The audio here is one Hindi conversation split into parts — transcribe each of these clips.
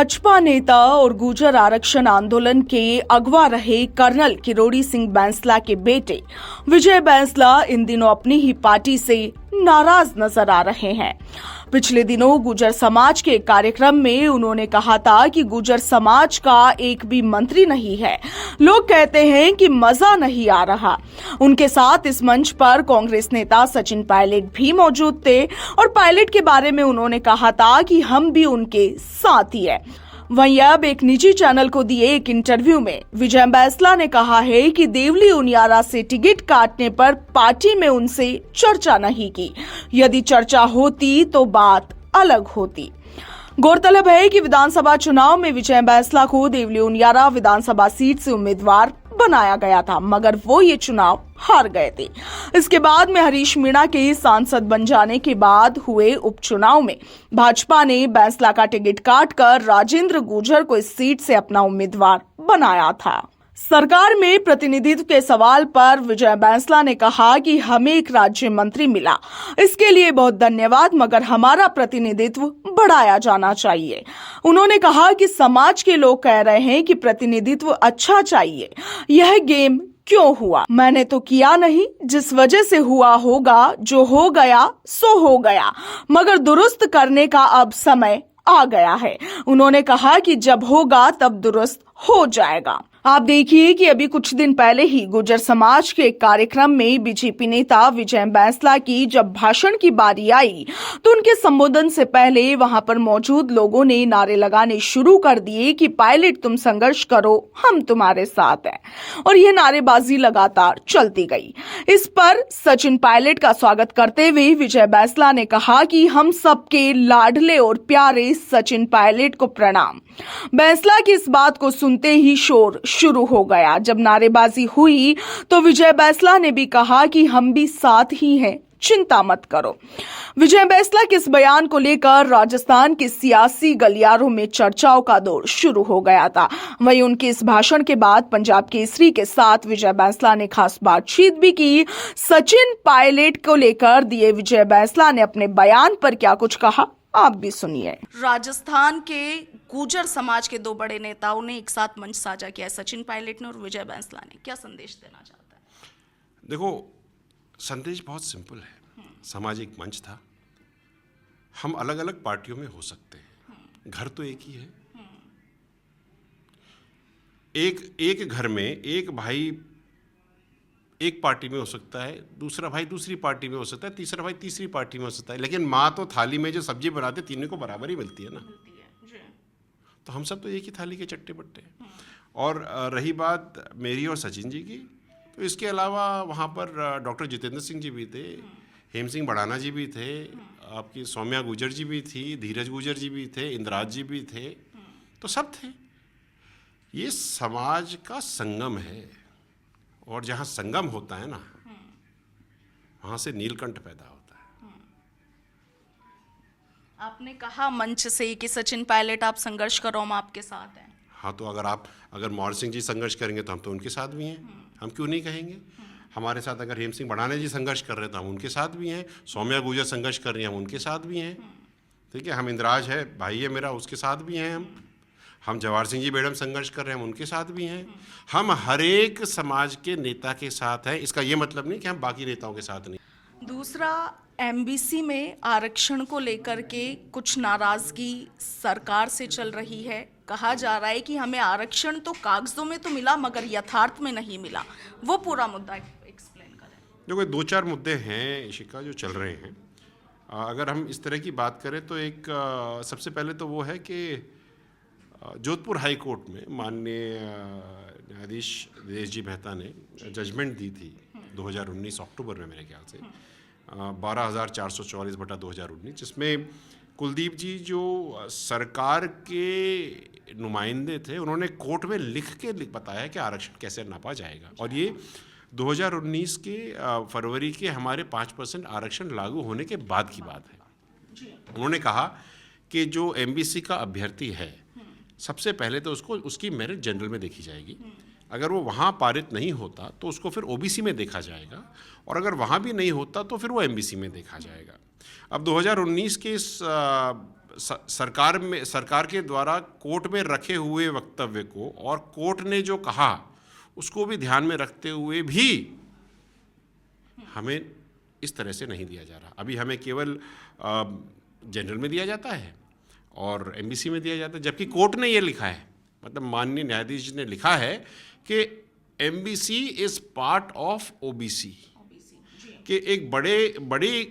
भाजपा नेता और गुर्जर आरक्षण आंदोलन के अगवा रहे कर्नल किरोड़ी सिंह बैंसला के बेटे विजय बैंसला इन दिनों अपनी ही पार्टी से नाराज नजर आ रहे हैं। पिछले दिनों गुर्जर समाज के कार्यक्रम में उन्होंने कहा था कि गुर्जर समाज का एक भी मंत्री नहीं है। लोग कहते हैं कि मजा नहीं आ रहा। उनके साथ इस मंच पर कांग्रेस नेता सचिन पायलट भी मौजूद थे और पायलट के बारे में उन्होंने कहा था कि हम भी उनके साथ ही है। वहीं अब एक निजी चैनल को दिए एक इंटरव्यू में विजय बैंसला ने कहा है कि देवली उनियारा से टिकट काटने पर पार्टी में उनसे चर्चा नहीं की। यदि चर्चा होती तो बात अलग होती। गौरतलब है कि विधानसभा चुनाव में विजय बैंसला को देवली उनियारा विधानसभा सीट से उम्मीदवार बनाया गया था, मगर वो ये चुनाव हार गए थे। इसके बाद में हरीश मीणा के सांसद बन जाने के बाद हुए उपचुनाव में भाजपा ने बैंसला का टिकट काटकर राजेंद्र गुर्जर को इस सीट से अपना उम्मीदवार बनाया था। सरकार में प्रतिनिधित्व के सवाल पर विजय बैंसला ने कहा कि हमें एक राज्य मंत्री मिला, इसके लिए बहुत धन्यवाद, मगर हमारा प्रतिनिधित्व बढ़ाया जाना चाहिए। उन्होंने कहा कि समाज के लोग कह रहे हैं कि प्रतिनिधित्व अच्छा चाहिए, यह गेम क्यों हुआ? मैंने तो किया नहीं, जिस वजह से हुआ होगा, जो हो गया सो हो गया, मगर दुरुस्त करने का अब समय आ गया है। उन्होंने कहा कि जब होगा तब दुरुस्त हो जाएगा। आप देखिए कि अभी कुछ दिन पहले ही गुर्जर समाज के कार्यक्रम में बीजेपी नेता विजय बैंसला की जब भाषण की बारी आई तो उनके संबोधन से पहले वहां पर मौजूद लोगों ने नारे लगाने शुरू कर दिए कि पायलट तुम संघर्ष करो, हम तुम्हारे साथ हैं, और यह नारेबाजी लगातार चलती गई। इस पर सचिन पायलट का स्वागत करते हुए विजय बैंसला ने कहा कि हम सबके लाडले और प्यारे सचिन पायलट को प्रणाम। बैंसला की इस बात को सुनते ही शोर शुरू हो गया। जब नारेबाजी हुई तो विजय बैंसला ने भी कहा कि हम भी साथ ही हैं, चिंता मत करो। विजय बैंसला के इस बयान को लेकर राजस्थान के सियासी गलियारों में चर्चाओं का दौर शुरू हो गया था। वहीं उनके इस भाषण के बाद पंजाब केसरी के साथ विजय बैंसला ने खास बातचीत भी की। सचिन पायलट को लेकर दिए विजय बैंसला ने अपने बयान पर क्या कुछ कहा, आप भी सुनिए। राजस्थान के गुर्जर समाज के दो बड़े नेताओं ने एक साथ मंच साझा किया है, सचिन पायलट ने और विजय बैंसला ने। क्या संदेश देना चाहता है? देखो, संदेश बहुत सिंपल है। सामाजिक मंच था, हम अलग अलग पार्टियों में हो सकते हैं, घर तो एक ही है। एक घर में एक भाई एक पार्टी में हो सकता है, दूसरा भाई दूसरी पार्टी में हो सकता है, तीसरा भाई तीसरी पार्टी में हो सकता है, लेकिन माँ तो थाली में जो सब्जी बनाते तीनों को बराबर ही मिलती है ना। तो हम सब तो एक ही थाली के चट्टे बट्टे हैं। और रही बात मेरी और सचिन जी की, तो इसके अलावा वहाँ पर डॉक्टर जितेंद्र सिंह जी भी थे, हेम सिंह बढ़ाना जी भी थे, आपकी सौम्या गुर्जर जी भी थी, धीरज गुर्जर जी भी थे, इंद्राज जी भी थे, तो सब थे। ये समाज का संगम है, और जहाँ संगम होता है ना, वहाँ से नीलकंठ पैदा होता है। आपने कहा मंच से कि सचिन पायलट आप संघर्ष करो, हम आपके साथ हैं। हाँ, तो अगर मोहन सिंह जी संघर्ष करेंगे तो हम तो उनके साथ भी हैं, हम क्यों नहीं कहेंगे। हमारे साथ अगर हेम सिंह बढ़ाने जी संघर्ष कर रहे हैं तो हम उनके साथ भी हैं, सौम्या गुर्जर संघर्ष कर रही हैं, हम उनके साथ भी हैं। ठीक है, हम इंद्राज है, भाई है मेरा, उसके साथ भी हैं। हम जवाहर सिंह जी मैडम संघर्ष कर रहे हैं, हम उनके साथ भी हैं। हम हर एक समाज के नेता के साथ हैं। इसका ये मतलब नहीं कि हम बाकी नेताओं के साथ नहीं। दूसरा, एमबीसी में आरक्षण को लेकर के कुछ नाराजगी सरकार से चल रही है। कहा जा रहा है कि हमें आरक्षण तो कागजों में तो मिला, मगर यथार्थ में नहीं मिला। वो पूरा मुद्दा एक्सप्लेन करें। देखो, दो चार मुद्दे हैं इशिका जो चल रहे हैं। अगर हम इस तरह की बात करें तो एक सबसे पहले तो वो है कि जोधपुर हाई कोर्ट में माननीय न्यायाधीश दिनेश जी मेहता ने जजमेंट दी थी 2019 अक्टूबर में, मेरे ख्याल से 12,444/2019, जिसमें कुलदीप जी जो सरकार के नुमाइंदे थे, उन्होंने कोर्ट में लिख के बताया कि आरक्षण कैसे नापा जाएगा। और ये 2019 के फरवरी के हमारे 5% आरक्षण लागू होने के बाद की बात है। उन्होंने कहा कि जो एमबीसी का अभ्यर्थी है, सबसे पहले तो उसकी मेरिट जनरल में देखी जाएगी। अगर वो वहाँ पारित नहीं होता तो उसको फिर ओबीसी में देखा जाएगा, और अगर वहाँ भी नहीं होता तो फिर वो एमबीसी में देखा जाएगा। अब 2019 के इस सरकार के द्वारा कोर्ट में रखे हुए वक्तव्य को और कोर्ट ने जो कहा उसको भी ध्यान में रखते हुए भी हमें इस तरह से नहीं दिया जा रहा। अभी हमें केवल जनरल में दिया जाता है और एमबीसी में दिया जाता है, जबकि कोर्ट ने ये लिखा है, मतलब माननीय न्यायाधीश ने लिखा है कि MBC is part of OBC, कि एक बड़ी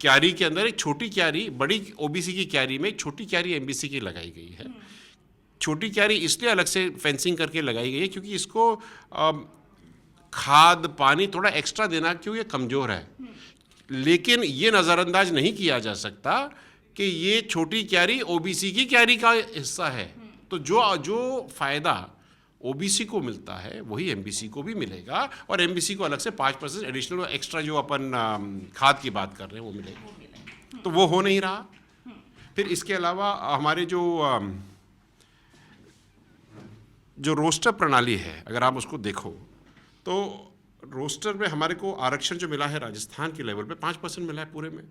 क्यारी के अंदर एक छोटी क्यारी, बड़ी ओबीसी की क्यारी में एक छोटी क्यारी एमबीसी की लगाई गई है। छोटी क्यारी इसलिए अलग से फेंसिंग करके लगाई गई है क्योंकि इसको खाद पानी थोड़ा एक्स्ट्रा देना, क्यों ये कमज़ोर है। लेकिन ये नज़रअंदाज नहीं किया जा सकता कि ये छोटी क्यारी ओबीसी की क्यारी का हिस्सा है। तो जो फ़ायदा ओबीसी को मिलता है वही एमबीसी को भी मिलेगा, और एमबीसी को अलग से 5% एडिशनल एक्स्ट्रा जो अपन खाद की बात कर रहे हैं वो मिलेगा। तो वो हो नहीं रहा। फिर इसके अलावा हमारे जो रोस्टर प्रणाली है, अगर आप उसको देखो तो रोस्टर में हमारे को आरक्षण जो मिला है राजस्थान के लेवल पे 5% मिला है पूरे में,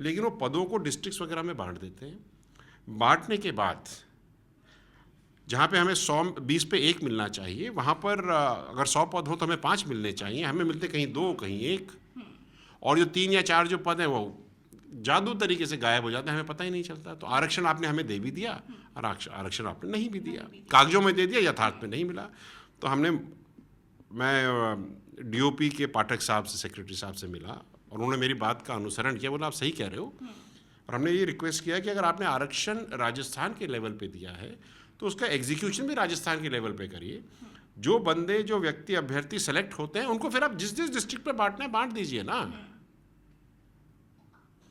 लेकिन वो पदों को डिस्ट्रिक्ट्स वगैरह में बांट देते हैं। बांटने के बाद जहाँ पे हमें 120 पे 1 मिलना चाहिए, वहाँ पर अगर 100 पद हो तो हमें 5 मिलने चाहिए, हमें मिलते कहीं 2 कहीं 1, और जो 3 या 4 जो पद हैं वो जादू तरीके से गायब हो जाते हैं, हमें पता ही नहीं चलता। तो आरक्षण आपने हमें दे भी दिया और आरक्षण आपने नहीं भी दिया, कागजों में दे दिया, यथार्थ में नहीं मिला। तो मैं डीओपी के पाठक साहब से, सेक्रेटरी साहब से मिला और उन्होंने मेरी बात का अनुसरण किया, बोला आप सही कह रहे हो, और हमने ये रिक्वेस्ट किया कि अगर आपने आरक्षण राजस्थान के लेवल पे दिया है तो उसका एग्जीक्यूशन भी राजस्थान के लेवल पे करिए। जो व्यक्ति अभ्यर्थी सेलेक्ट होते हैं उनको फिर आप जिस डिस्ट्रिक्ट पे बांटना है बांट दीजिए ना,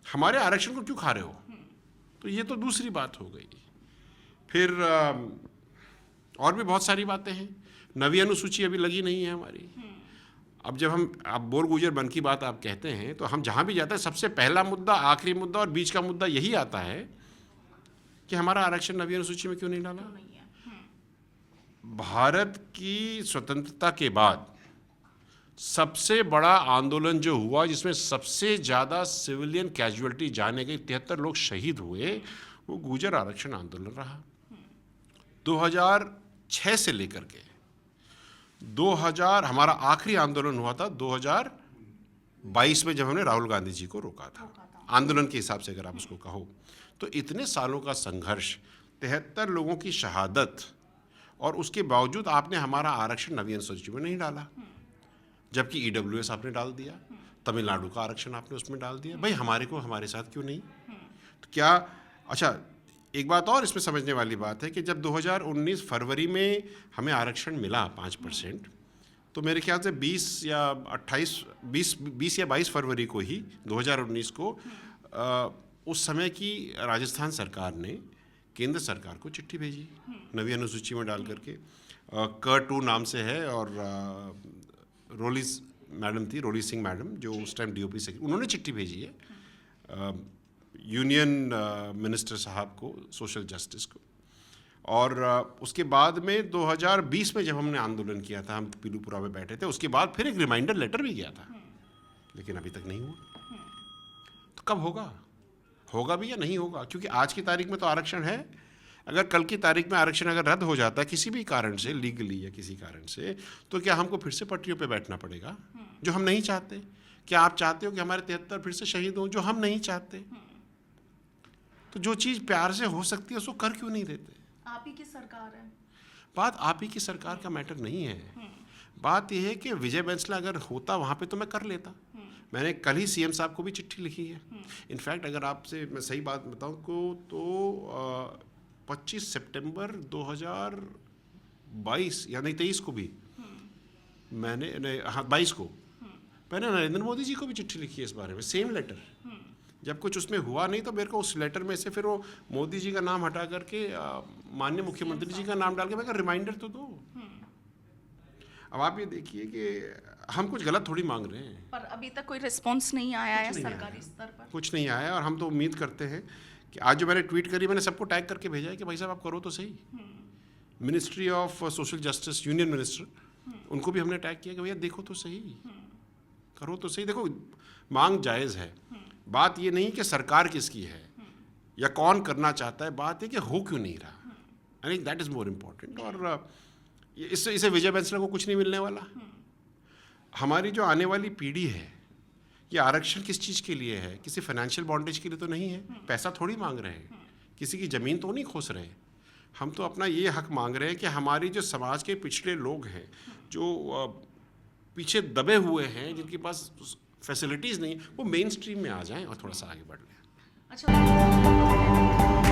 हमारे आरक्षण को क्यों खा रहे हो। तो ये तो दूसरी बात हो गई। फिर और भी बहुत सारी बातें हैं। नवी अनुसूची अभी लगी नहीं है हमारी। अब जब आप बोर गुजर बन की बात आप कहते हैं तो हम जहाँ भी जाते हैं सबसे पहला मुद्दा, आखिरी मुद्दा और बीच का मुद्दा यही आता है कि हमारा आरक्षण नवी अनुसूची में क्यों नहीं डाला। भारत की स्वतंत्रता के बाद सबसे बड़ा आंदोलन जो हुआ, जिसमें सबसे ज़्यादा सिविलियन कैजुअलिटी जाने गई, 73 लोग शहीद हुए, वो गुजर आरक्षण आंदोलन रहा। 2006 से लेकर के 2000 हमारा आखिरी आंदोलन हुआ था 2022 में, जब हमने राहुल गांधी जी को रोका था। आंदोलन के हिसाब से अगर आप उसको कहो तो इतने सालों का संघर्ष, 73 लोगों की शहादत, और उसके बावजूद आपने हमारा आरक्षण नवी अनुसूची में नहीं डाला, जबकि ईडब्ल्यूएस आपने डाल दिया, तमिलनाडु का आरक्षण आपने उसमें डाल दिया। भाई हमारे साथ क्यों नहीं। तो क्या, अच्छा एक बात और इसमें समझने वाली बात है कि जब 2019 फरवरी में हमें आरक्षण मिला 5%, तो मेरे ख्याल से 20 या 22 फरवरी को ही 2019 को उस समय की राजस्थान सरकार ने केंद्र सरकार को चिट्ठी भेजी नवी अनुसूची में डाल करके। K2 नाम से है, और रोली सिंह मैडम जो उस टाइम डीओपी से, उन्होंने चिट्ठी भेजी है यूनियन मिनिस्टर साहब को, सोशल जस्टिस को। और उसके बाद में 2020 में जब हमने आंदोलन किया था, हम पीलूपुरा में बैठे थे, उसके बाद फिर एक रिमाइंडर लेटर भी गया था, लेकिन अभी तक नहीं हुआ। तो कब होगा भी या नहीं होगा, क्योंकि आज की तारीख में तो आरक्षण है। अगर कल की तारीख में आरक्षण अगर रद्द हो जाता है किसी भी कारण से, लीगली या किसी कारण से, तो क्या हमको फिर से पटरियों पे बैठना पड़ेगा, जो हम नहीं चाहते। क्या आप चाहते हो कि हमारे 73 फिर से शहीद हों, जो हम नहीं चाहते। तो जो चीज़ प्यार से हो सकती है उसको कर क्यों नहीं देते। आप ही की सरकार है। बात आप ही की सरकार का मैटर नहीं है। बात यह है कि विजय बैंसला अगर होता वहाँ पे तो मैं कर लेता। मैंने कल ही सीएम साहब को भी चिट्ठी लिखी है। इनफैक्ट अगर आपसे मैं सही बात बताऊँ को तो 25 सितंबर 2022 या नहीं 23 को भी मैंने 22 को मैंने नरेंद्र मोदी जी को भी चिट्ठी लिखी है इस बारे में, सेम लेटर। जब कुछ उसमें हुआ नहीं तो मेरे को उस लेटर में से फिर वो मोदी जी का नाम हटा करके माननीय मुख्यमंत्री जी का नाम डाल के मैं कहा रिमाइंडर तो दो। अब आप ये देखिए कि हम कुछ गलत थोड़ी मांग रहे हैं, पर अभी तक कोई रिस्पांस नहीं आया है सरकारी स्तर पर, कुछ नहीं आया। और हम तो उम्मीद करते हैं कि आज जो मैंने ट्वीट करी, मैंने सबको टैग करके भेजा है कि भाई साहब आप करो तो सही। Ministry of social justice, union minister, उनको भी हमने टैग किया कि भैया देखो तो सही, करो तो सही। देखो मांग जायज़ है, बात ये नहीं कि सरकार किसकी है, या कौन करना चाहता है, बात है कि हो क्यों नहीं रहा। I think that is more important. और इससे विजय बैंसला को कुछ नहीं मिलने वाला। हमारी जो आने वाली पीढ़ी है, ये आरक्षण किस चीज़ के लिए है? किसी फाइनेंशियल बॉन्डेज के लिए तो नहीं है। पैसा थोड़ी मांग रहे हैं, किसी की ज़मीन तो नहीं खोस रहे हैं। हम तो अपना ये हक मांग रहे हैं कि हमारी जो समाज के पिछड़े लोग हैं, जो पीछे दबे हुए हैं, जिनके पास फैसिलिटीज़ नहीं, वो मेन स्ट्रीम में आ जाएं और थोड़ा सा आगे बढ़ लें। अच्छा।